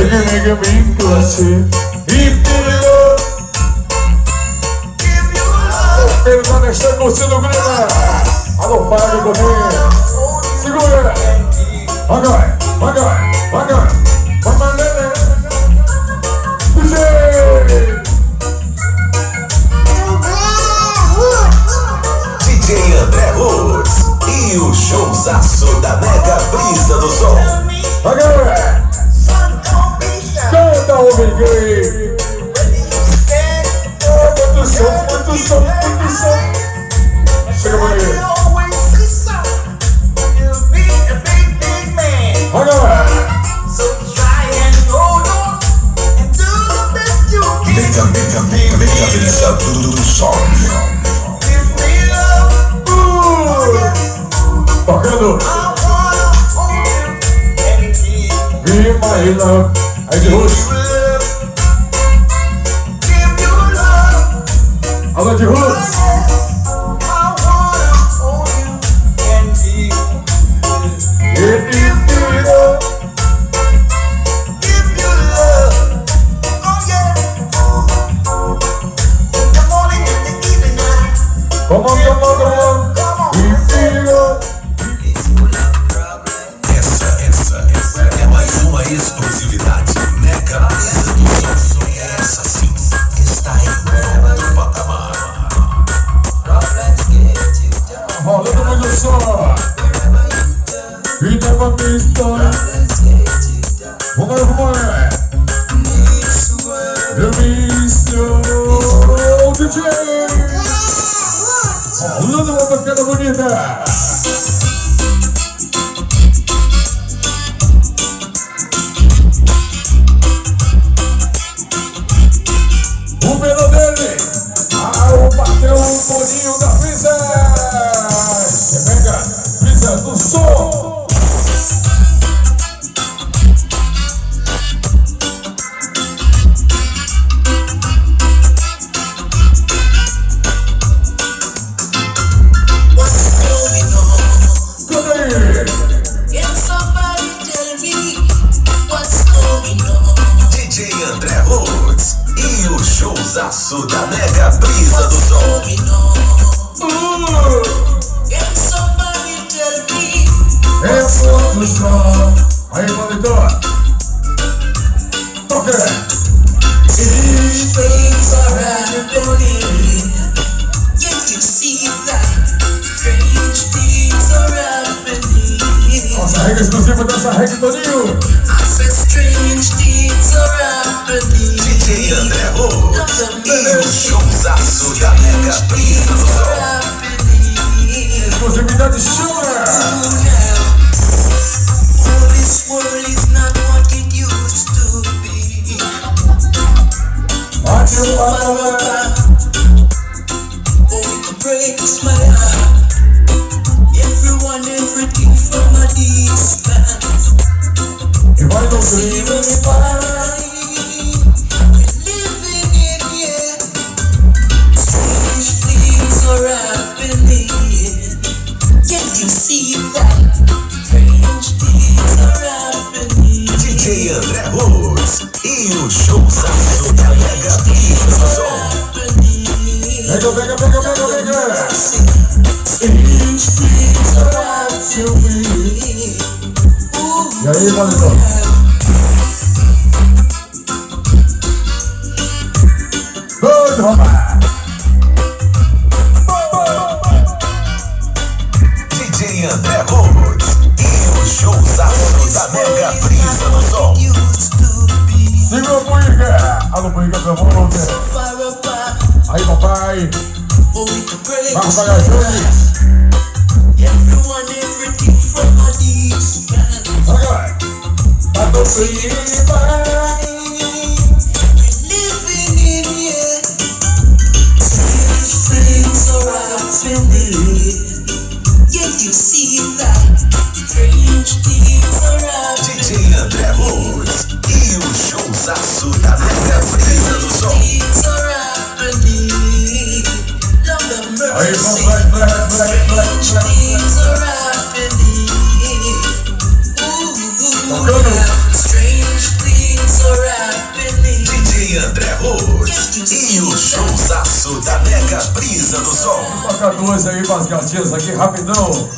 Make me classy. If you love, ele vai deixar curtindo o Brisa. Alô, Fábio, comigo. Segura. Agora, agora, agora. Vamos lá, DJ André Roots e o showzaço da Mega Brisa do Som. Agora, canta o Miguel. Muito som, muito som, muito som. Chega por aí. Agora, Mega Brisa do Som. tocando. Be my love. Aí de Roots. Alô de Roots. Come on, come on, come on. Essa é mais uma exclusividade. Mega Brisa do Som. Essa sim está em outro patamar. Rolando muito som. E dá pra minha história. Vamos lá. Eu miss you, DJ. Rolando uma bacana bonita. O pelo dele. Bateu o bolinho da Brisa. Mega Brisa do Som. DJ André Roots e o showzaço da Mega Brisa do Som. É o som. Aí, monitor. Toca. These things are happening. Can't you see that? Strange things are happening. Nossa regra exclusiva dessa regra, Toninho. I said strange things are happening. DJ André Roots e o showzaço da Mega Brisa do Som. Exclusividade chama. This world is not what it used to be. Bate o palma. Oh, it breaks my heart. Everyone, everything from a distance. E vai no See clima. us living in here. Strange things are happening. Can't you see that? Strange things are happening. DJ André Roots e o showzaço da Mega Brisa do Som. Pega, pega, pega, pega, pega. Strange things are happening. E aí, monitor? Doido, rapaz. DJ André Roots e o showzaço da Mega Brisa do Som. Segura o Buiga. Alô, Buiga, pelo amor de Deus. Aí, papai. Vamos pagar juntos. Everyone, everything from a distance. Agora. Tá do Living in here. Strange things are happening. Can't you see that? Strange things are happening. DJ André Roots e o showzaço da Mega Brisa do Som. Things are happening. Love the Aí, mercy. black, black, black, black, Strange black. things are happening. Ooh, Tocando. strange things DJ André Rose e o showzaço da Mega Brisa do Som. Vou tocar duas aí pras gatinhas aqui, rapidão.